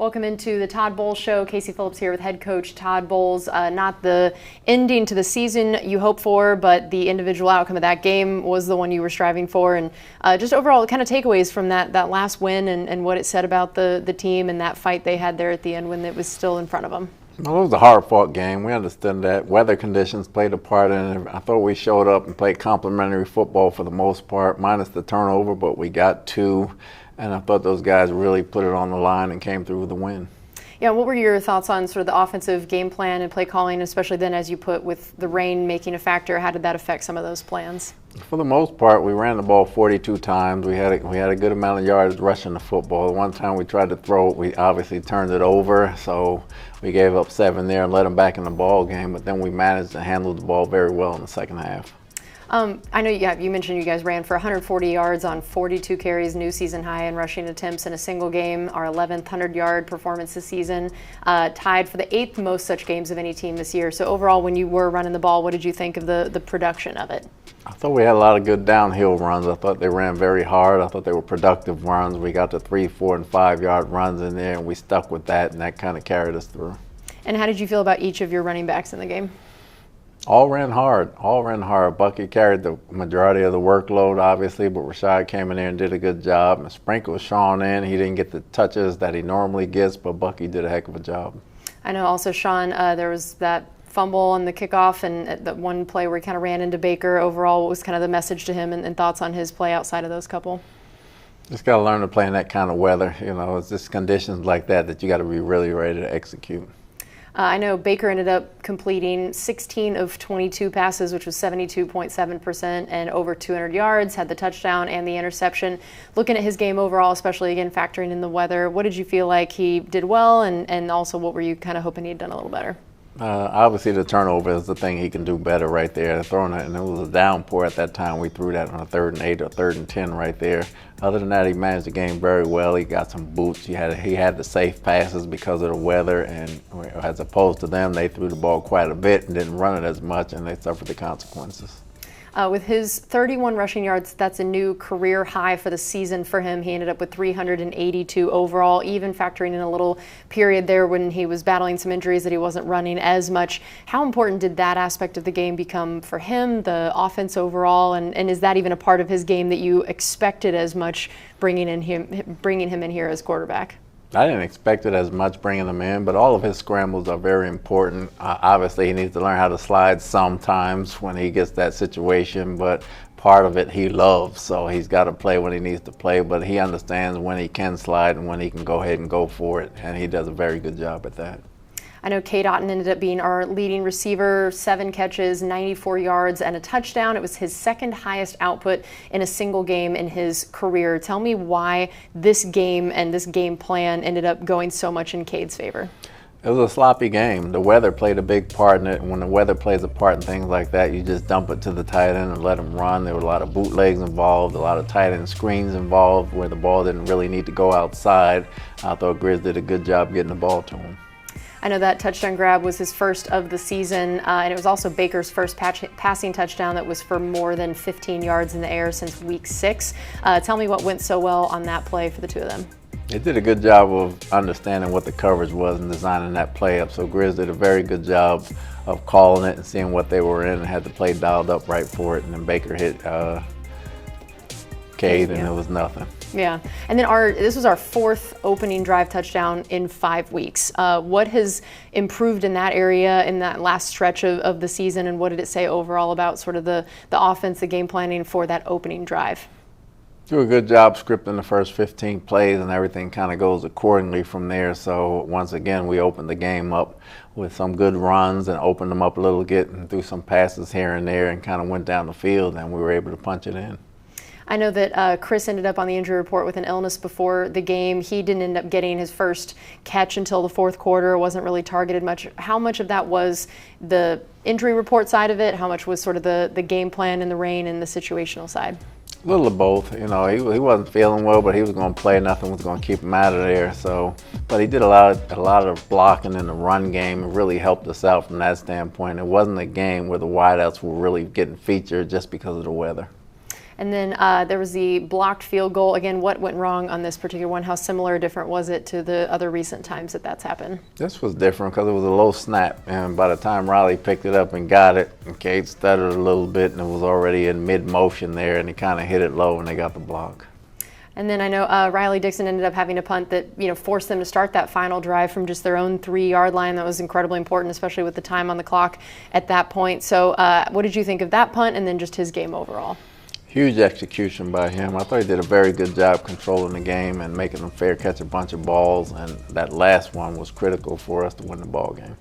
Welcome into the Todd Bowles Show. Casey Phillips here with head coach Todd Bowles. Not the ending to the season you hope for, but the individual outcome of that game was the one you were striving for. And just overall kind of takeaways from that last win and what it said about the team and that fight they had there at the end when it was still in front of them. Well, it was a hard-fought game. We understood that. Weather conditions played a part in it. I thought we showed up and played complimentary football for the most part, minus the turnover, but we got two. And I thought those guys really put it on the line and came through with the win. Yeah, what were your thoughts on sort of the offensive game plan and play calling, especially then as you put with the rain making a factor? How did that affect some of those plans? For the most part, we ran the ball 42 times. We had a good amount of yards rushing the football. The one time we tried to throw it, we obviously turned it over, so we gave up 7 there and let them back in the ball game. But then we managed to handle the ball very well in the second half. I know you mentioned you guys ran for 140 yards on 42 carries, new season high in rushing attempts in a single game, our 11th 100-yard performance this season, tied for the 8th most such games of any team this year. So overall, when you were running the ball, what did you think of the production of it? I thought we had a lot of good downhill runs. I thought they ran very hard. I thought they were productive runs. We got to 3, 4, and 5-yard runs in there, and we stuck with that, and that kind of carried us through. And how did you feel about each of your running backs in the game? All ran hard. Bucky carried the majority of the workload, obviously, but Rashad came in there and did a good job. And sprinkled Sean in. He didn't get the touches that he normally gets, but Bucky did a heck of a job. I know also, Sean, there was that fumble on the kickoff and that one play where he kind of ran into Baker. Overall, what was kind of the message to him and thoughts on his play outside of those couple? Just got to learn to play in that kind of weather. You know, it's just conditions like that you got to be really ready to execute. I know Baker ended up completing 16 of 22 passes, which was 72.7% and over 200 yards, had the touchdown and the interception. Looking at his game overall, especially again factoring in the weather, what did you feel like he did well, and also what were you kind of hoping he'd done a little better? Obviously the turnover is the thing he can do better right there. Throwing it, and it was a downpour at that time. We threw that on a 3rd and 8 or 3rd and 10 right there. Other than that, he managed the game very well. He got some boots. He had the safe passes because of the weather, and as opposed to them, they threw the ball quite a bit and didn't run it as much, and they suffered the consequences. With his 31 rushing yards, that's a new career high for the season for him. He ended up with 382 overall, even factoring in a little period there when he was battling some injuries that he wasn't running as much. How important did that aspect of the game become for him, the offense overall, and is that even a part of his game that you expected as much bringing him in here as quarterback? I didn't expect it as much bringing him in, but all of his scrambles are very important. Obviously, he needs to learn how to slide sometimes when he gets that situation, but part of it he loves, so he's got to play when he needs to play, but he understands when he can slide and when he can go ahead and go for it, and he does a very good job at that. I know Cade Otton ended up being our leading receiver, 7 catches, 94 yards, and a touchdown. It was his 2nd highest output in a single game in his career. Tell me why this game and this game plan ended up going so much in Cade's favor. It was a sloppy game. The weather played a big part in it. When the weather plays a part in things like that, you just dump it to the tight end and let him run. There were a lot of bootlegs involved, a lot of tight end screens involved where the ball didn't really need to go outside. I thought Grizz did a good job getting the ball to him. I know that touchdown grab was his first of the season, and it was also Baker's first passing touchdown that was for more than 15 yards in the air since week 6. Tell me what went so well on that play for the two of them. They did a good job of understanding what the coverage was and designing that play up. So Grizz did a very good job of calling it and seeing what they were in and had the play dialed up right for it. And then Baker hit Cade, and it was nothing. Yeah, and then this was our 4th opening drive touchdown in 5 weeks. What has improved in that area in that last stretch of the season, and what did it say overall about sort of the offense, the game planning for that opening drive? Do a good job scripting the first 15 plays, and everything kind of goes accordingly from there. So once again, we opened the game up with some good runs and opened them up a little bit and threw some passes here and there and kind of went down the field, and we were able to punch it in. I know that Chris ended up on the injury report with an illness before the game. He didn't end up getting his first catch until the 4th quarter, wasn't really targeted much. How much of that was the injury report side of it? How much was sort of the game plan in the rain and the situational side? A little of both. You know, he wasn't feeling well, but he was going to play. Nothing was going to keep him out of there. So, but he did a lot of blocking in the run game. It really helped us out from that standpoint. It wasn't a game where the wideouts were really getting featured just because of the weather. And then there was the blocked field goal. Again, what went wrong on this particular one? How similar or different was it to the other recent times that that's happened? This was different because it was a low snap, and by the time Riley picked it up and got it, Kate stuttered a little bit, and it was already in mid-motion there, and he kind of hit it low, and they got the block. And then I know Riley Dixon ended up having a punt that forced them to start that final drive from just their own 3-yard line. That was incredibly important, especially with the time on the clock at that point. So what did you think of that punt and then just his game overall? Huge execution by him. I thought he did a very good job controlling the game and making them fair catch a bunch of balls, and that last one was critical for us to win the ball game.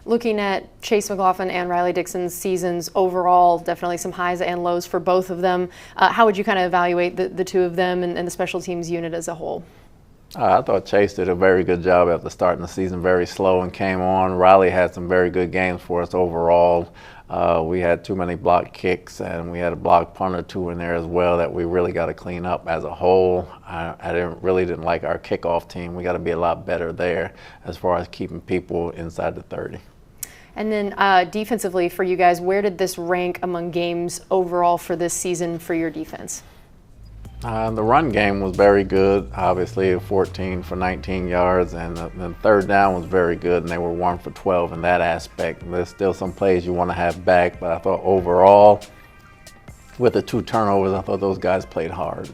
Looking at Chase McLaughlin and Riley Dixon's seasons overall, definitely some highs and lows for both of them. How would you kind of evaluate the two of them and the special teams unit as a whole? I thought Chase did a very good job after starting the season very slow and came on. Riley had some very good games for us overall. We had too many blocked kicks, and we had a blocked punt or two in there as well that we really got to clean up as a whole. I really didn't like our kickoff team. We got to be a lot better there as far as keeping people inside the 30. And then defensively for you guys, where did this rank among games overall for this season for your defense? The run game was very good, obviously 14 for 19 yards, and the third down was very good, and they were 1 for 12 in that aspect. There's still some plays you want to have back, but I thought overall, with the 2 turnovers, I thought those guys played hard.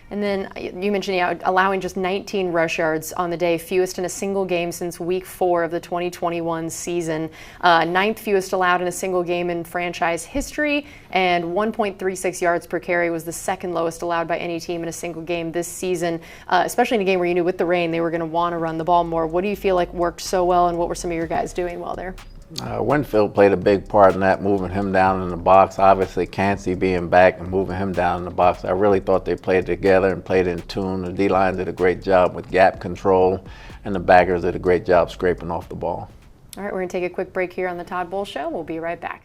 And then you mentioned allowing just 19 rush yards on the day, fewest in a single game since week 4 of the 2021 season. 9th fewest allowed in a single game in franchise history, and 1.36 yards per carry was the 2nd lowest allowed by any team in a single game this season, especially in a game where you knew with the rain they were going to want to run the ball more. What do you feel like worked so well, and what were some of your guys doing well there? Winfield played a big part in that, moving him down in the box. Obviously, Cansey being back and moving him down in the box. I really thought they played together and played in tune. The D-line did a great job with gap control, and the backers did a great job scraping off the ball. All right, we're going to take a quick break here on the Todd Bowles Show. We'll be right back.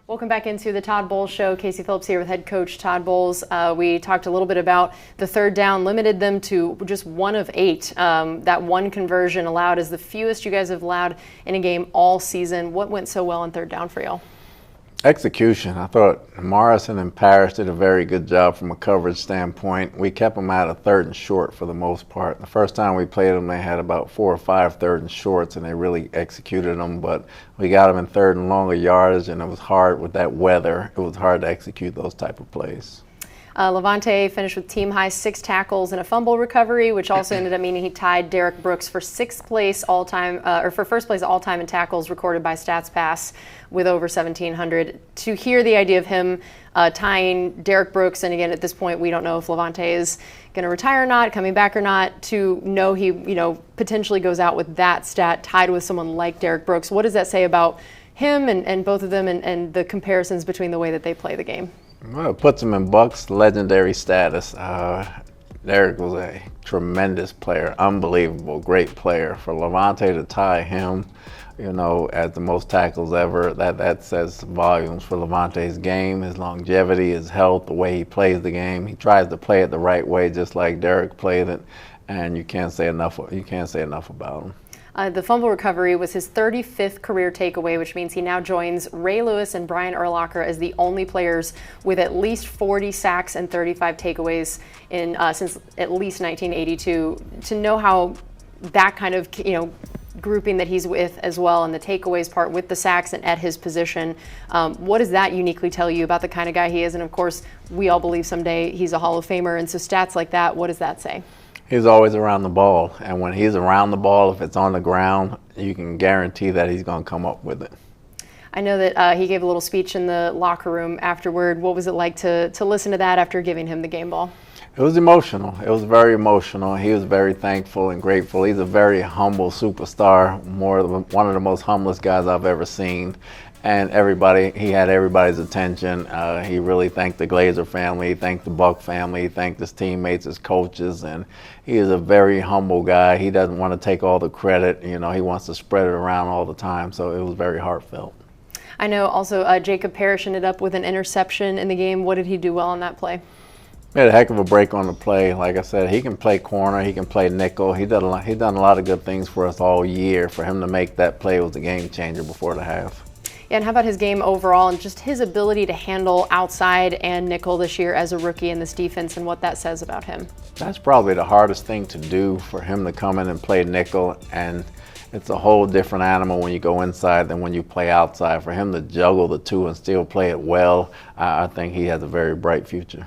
Welcome back into the Todd Bowles Show. Casey Phillips here with head coach Todd Bowles. We talked a little bit about the third down, limited them to just 1 of 8. That 1 conversion allowed is the fewest you guys have allowed in a game all season. What went so well on third down for y'all? Execution. I thought Morrison and Parrish did a very good job from a coverage standpoint. We kept them out of 3rd and short for the most part. The first time we played them, they had about 4 or 5 3rd and shorts, and they really executed them. But we got them in 3rd and longer yardage, and it was hard with that weather. It was hard to execute those type of plays. Levante finished with team-high 6 tackles and a fumble recovery, which also ended up meaning he tied Derek Brooks for 6th place all-time, or for 1st place all-time in tackles recorded by StatsPass with over 1,700. To hear the idea of him tying Derek Brooks, and again at this point we don't know if Levante is going to retire or not, coming back or not, to know he potentially goes out with that stat tied with someone like Derek Brooks. What does that say about him and both of them and the comparisons between the way that they play the game? Well, it puts him in Bucs legendary status. Derek was a tremendous player, unbelievable, great player. For Levante to tie him, as the most tackles ever, that says volumes for Levante's game, his longevity, his health, the way he plays the game. He tries to play it the right way, just like Derek played it, and you can't say enough about him. The fumble recovery was his 35th career takeaway, which means he now joins Ray Lewis and Brian Urlacher as the only players with at least 40 sacks and 35 takeaways since at least 1982. To know how that kind of grouping that he's with as well, and the takeaways part with the sacks and at his position, what does that uniquely tell you about the kind of guy he is? And of course, we all believe someday he's a Hall of Famer, and so stats like that, what does that say? He's always around the ball, and when he's around the ball, if it's on the ground, you can guarantee that he's going to come up with it. I know that he gave a little speech in the locker room afterward. What was it like to listen to that after giving him the game ball? It was emotional. It was very emotional. He was very thankful and grateful. He's a very humble superstar, one of the most humblest guys I've ever seen. And he had everybody's attention. He really thanked the Glazer family, he thanked the Buck family, he thanked his teammates, his coaches, and he is a very humble guy. He doesn't want to take all the credit. He wants to spread it around all the time, so it was very heartfelt. I know also Jacob Parrish ended up with an interception in the game. What did he do well on that play? He had a heck of a break on the play. Like I said, he can play corner, he can play nickel. He done a lot of good things for us all year. For him to make that play was a game changer before the half. And how about his game overall and just his ability to handle outside and nickel this year as a rookie in this defense and what that says about him? That's probably the hardest thing to do, for him to come in and play nickel, and it's a whole different animal when you go inside than when you play outside. For him to juggle the two and still play it well, I think he has a very bright future.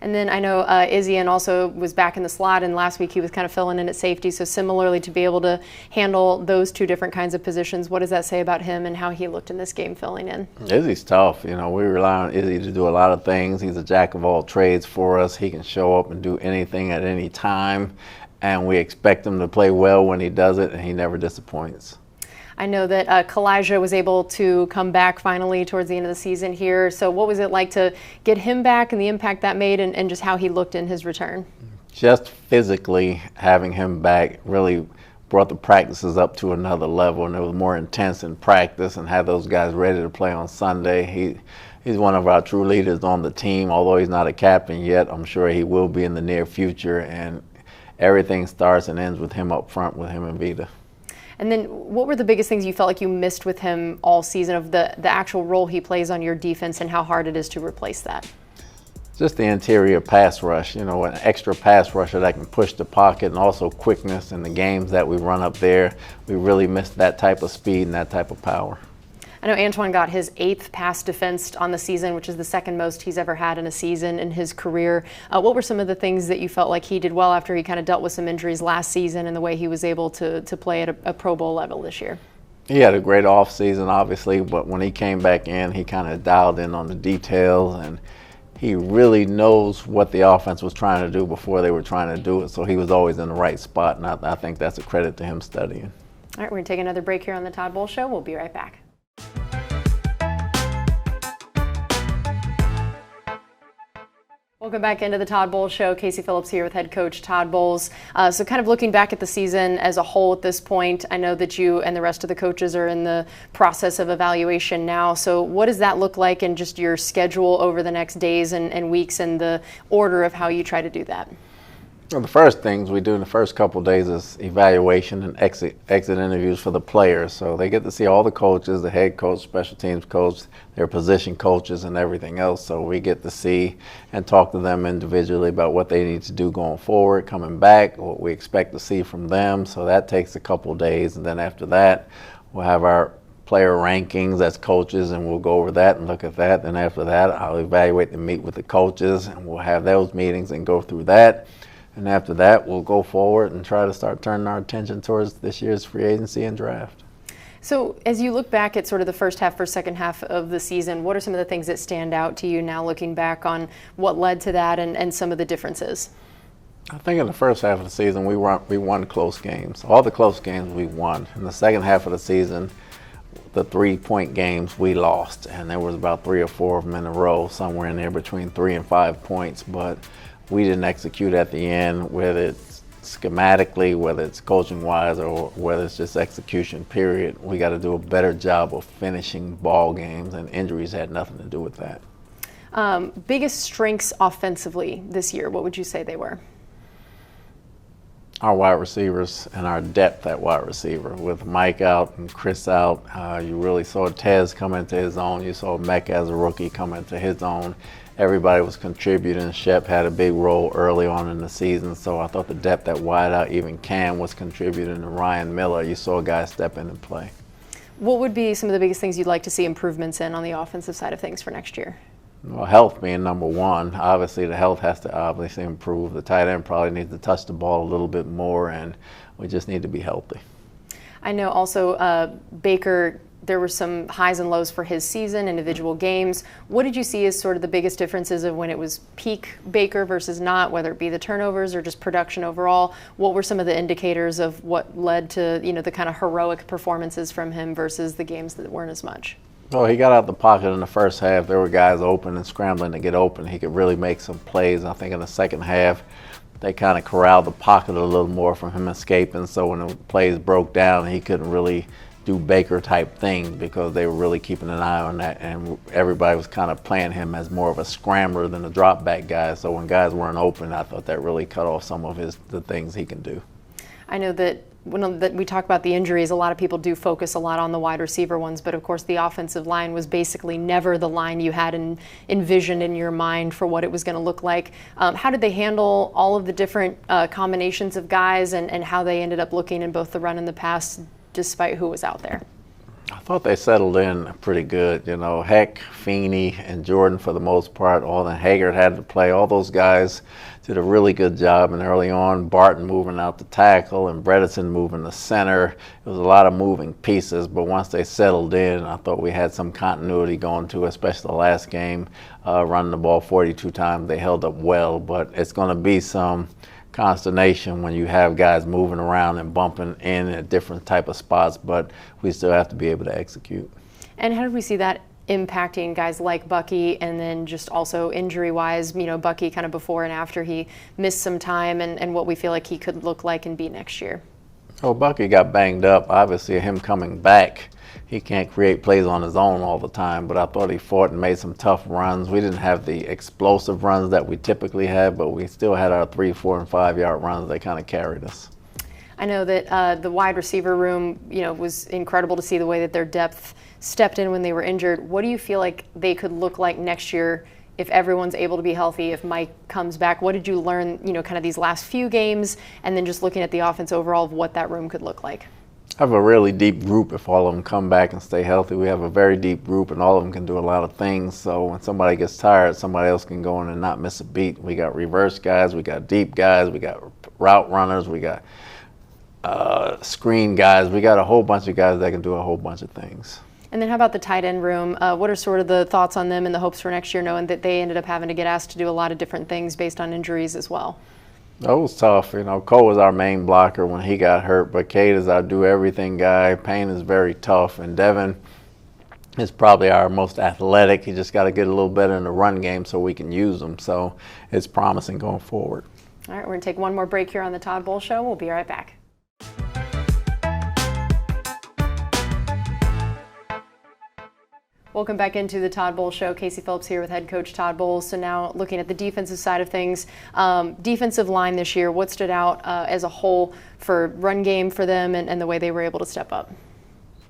And then I know Izzy also was back in the slot, and last week he was kind of filling in at safety. So similarly, to be able to handle those two different kinds of positions, what does that say about him and how he looked in this game filling in? Izzy's tough. We rely on Izzy to do a lot of things. He's a jack of all trades for us. He can show up and do anything at any time, and we expect him to play well when he does it, and he never disappoints. I know that Kalijah was able to come back finally towards the end of the season here. So what was it like to get him back and the impact that made, and just how he looked in his return? Just physically having him back really brought the practices up to another level, and it was more intense in practice and had those guys ready to play on Sunday. He's one of our true leaders on the team. Although he's not a captain yet, I'm sure he will be in the near future, and everything starts and ends with him up front, with him and Vita. And then what were the biggest things you felt like you missed with him all season, of the actual role he plays on your defense and how hard it is to replace that? Just the interior pass rush, an extra pass rusher that can push the pocket, and also quickness in the games that we run up there. We really missed that type of speed and that type of power. I know Antoine got his 8th pass defense on the season, which is the second most he's ever had in a season in his career. What were some of the things that you felt like he did well after he kind of dealt with some injuries last season, and the way he was able to play at a Pro Bowl level this year? He had a great offseason, obviously, but when he came back in, he kind of dialed in on the details, and he really knows what the offense was trying to do before they were trying to do it, so he was always in the right spot, and I think that's a credit to him studying. All right, we're going to take another break here on the Todd Bowles Show. We'll be right back. Welcome back into the Todd Bowles Show. Casey Phillips here with head coach Todd Bowles. So kind of looking back at the season as a whole at this point, I know that you and the rest of the coaches are in the process of evaluation now. So what does that look like, in just your schedule over the next days and weeks, and the order of how you try to do that? Well, the first things we do in the first couple of days is evaluation and exit interviews for the players. So they get to see all the coaches, the head coach, special teams coach, their position coaches, and everything else. So we get to see and talk to them individually about what they need to do going forward, coming back, what we expect to see from them. So that takes a couple of days. And then after that, we'll have our player rankings as coaches, and we'll go over that and look at that. Then after that, I'll evaluate and meet with the coaches, and we'll have those meetings and go through that. And after that, we'll go forward and try to start turning our attention towards this year's free agency and draft. So as you look back at sort of the first half or second half of the season, what are some of the things that stand out to you now, looking back on what led to that and some of the differences? I think in the first half of the season, we won close games. All the close games we won. In the second half of the season, the 3-point games we lost, and there was about 3 or 4 of them in a row, somewhere in there between 3 and 5 points. But we didn't execute at the end, whether it's schematically, whether it's coaching-wise, or whether it's just execution, period. We got to do a better job of finishing ball games, and injuries had nothing to do with that. Biggest strengths offensively this year, what would you say they were? Our wide receivers and our depth at wide receiver. With Mike out and Chris out, you really saw Tez come into his own. You saw Mecca as a rookie come into his own. Everybody was contributing. Shep had a big role early on in the season, so I thought the depth at wideout, even Cam was contributing to Ryan Miller. You saw guys step in and play. What would be some of the biggest things you'd like to see improvements in on the offensive side of things for next year? Well, health being number one. Obviously, the health has to obviously improve. The tight end probably needs to touch the ball a little bit more, and we just need to be healthy. I know also Baker, there were some highs and lows for his season, individual games. What did you see as sort of the biggest differences of when it was peak Baker versus not, whether it be the turnovers or just production overall? What were some of the indicators of what led to, the kind of heroic performances from him versus the games that weren't as much? Well, he got out the pocket in the first half. There were guys open and scrambling to get open. He could really make some plays. I think in the second half, they kind of corralled the pocket a little more from him escaping. So when the plays broke down, he couldn't really do Baker-type things because they were really keeping an eye on that. And everybody was kind of playing him as more of a scrambler than a drop-back guy. So when guys weren't open, I thought that really cut off some of the things he can do. I know that when we talk about the injuries, a lot of people do focus a lot on the wide receiver ones, but of course the offensive line was basically never the line you had envisioned in your mind for what it was going to look like. How did they handle all of the different combinations of guys and how they ended up looking in both the run and the pass despite who was out there? I thought they settled in pretty good. You know, Heck, Feeney, and Jordan for the most part. Alden Haggard had to play. All those guys did a really good job. And early on, Barton moving out the tackle and Bredesen moving the center. It was a lot of moving pieces. But once they settled in, I thought we had some continuity going to, especially the last game, running the ball 42 times. They held up well. But it's going to be some consternation when you have guys moving around and bumping in at different type of spots, but we still have to be able to execute. And how did we see that impacting guys like Bucky, and then just also injury-wise, you know, Bucky kind of before and after he missed some time, and what we feel like he could look like and be next year? Well, Bucky got banged up. Obviously, him coming back, he can't create plays on his own all the time, but I thought he fought and made some tough runs. We didn't have the explosive runs that we typically have, but we still had our 3, 4, and 5 yard runs that kind of carried us. I know that the wide receiver room, you know, was incredible to see the way that their depth stepped in when they were injured. What do you feel like they could look like next year if everyone's able to be healthy, if Mike comes back? What did you learn, you know, kind of these last few games, and then just looking at the offense overall of what that room could look like? I have a really deep group if all of them come back and stay healthy. We have a very deep group, and all of them can do a lot of things. So when somebody gets tired, somebody else can go in and not miss a beat. We got reverse guys, we got deep guys, we got route runners, we got screen guys. We got a whole bunch of guys that can do a whole bunch of things. And then how about the tight end room? What are sort of the thoughts on them and the hopes for next year, knowing that they ended up having to get asked to do a lot of different things based on injuries as well? That was tough. You know, Cole was our main blocker when he got hurt, but Cade is our do-everything guy. Payne is very tough, and Devin is probably our most athletic. He just got to get a little better in the run game so we can use him. So it's promising going forward. All right, we're going to take one more break here on the Todd Bowles Show. We'll be right back. Welcome back into the Todd Bowles Show. Casey Phillips here with head coach Todd Bowles. So now looking at the defensive side of things, defensive line this year, what stood out as a whole for run game for them and the way they were able to step up?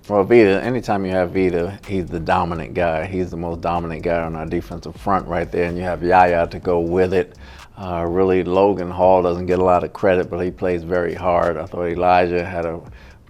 Well, Vita, anytime you have Vita, he's the dominant guy. He's the most dominant guy on our defensive front right there, and you have Yaya to go with it. Really, Logan Hall doesn't get a lot of credit, but he plays very hard. I thought Elijah had a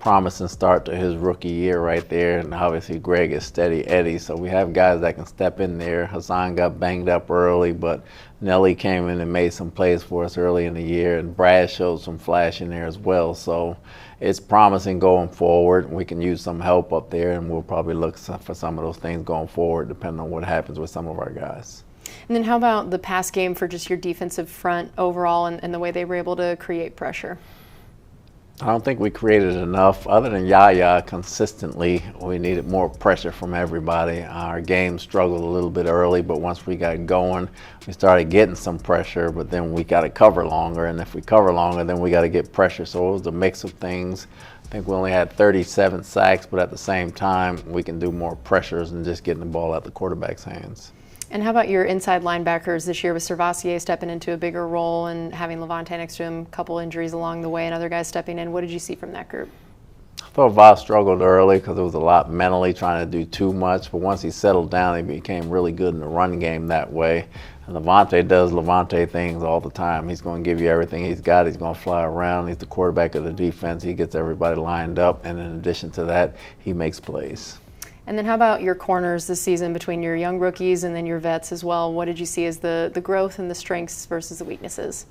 promising start to his rookie year right there, and obviously Greg is steady Eddie, so we have guys that can step in there. Hassan got banged up early, but Nelly came in and made some plays for us early in the year, and Brad showed some flash in there as well, so it's promising going forward. We can use some help up there, and we'll probably look for some of those things going forward depending on what happens with some of our guys. And then how about the pass game for just your defensive front overall and the way they were able to create pressure? I don't think we created enough. Other than Yaya, consistently, we needed more pressure from everybody. Our game struggled a little bit early, but once we got going, we started getting some pressure, but then we got to cover longer, and if we cover longer, then we got to get pressure. So it was a mix of things. I think we only had 37 sacks, but at the same time, we can do more pressures and just getting the ball out the quarterback's hands. And how about your inside linebackers this year with Servassier stepping into a bigger role and having Levante next to him, a couple injuries along the way and other guys stepping in? What did you see from that group? I thought Voss struggled early because it was a lot mentally trying to do too much, but once he settled down, he became really good in the run game that way. And Levante does Levante things all the time. He's going to give you everything he's got. He's going to fly around. He's the quarterback of the defense. He gets everybody lined up, and in addition to that, he makes plays. And then how about your corners this season between your young rookies and then your vets as well? What did you see as the growth and the strengths versus the weaknesses?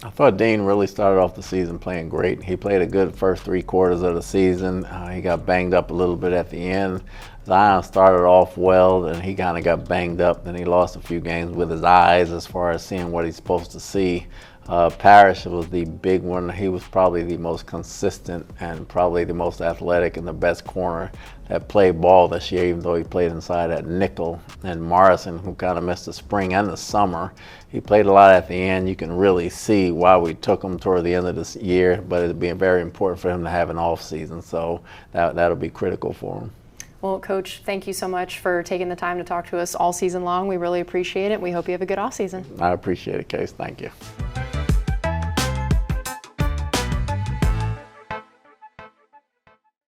I thought Dean really started off the season playing great. He played a good first 3 quarters of the season. He got banged up a little bit at the end. Zion started off well, then he kind of got banged up. Then he lost a few games with his eyes as far as seeing what he's supposed to see. Parrish was the big one. He was probably the most consistent and probably the most athletic and the best corner that played ball this year, even though he played inside at nickel. And Morrison, who kind of missed the spring and the summer, he played a lot at the end. You can really see why we took him toward the end of this year, but it'd be very important for him to have an off season, so that'll be critical for him. Well, Coach, thank you so much for taking the time to talk to us all season long. We really appreciate it. We hope you have a good off season. I appreciate it, Case. Thank you.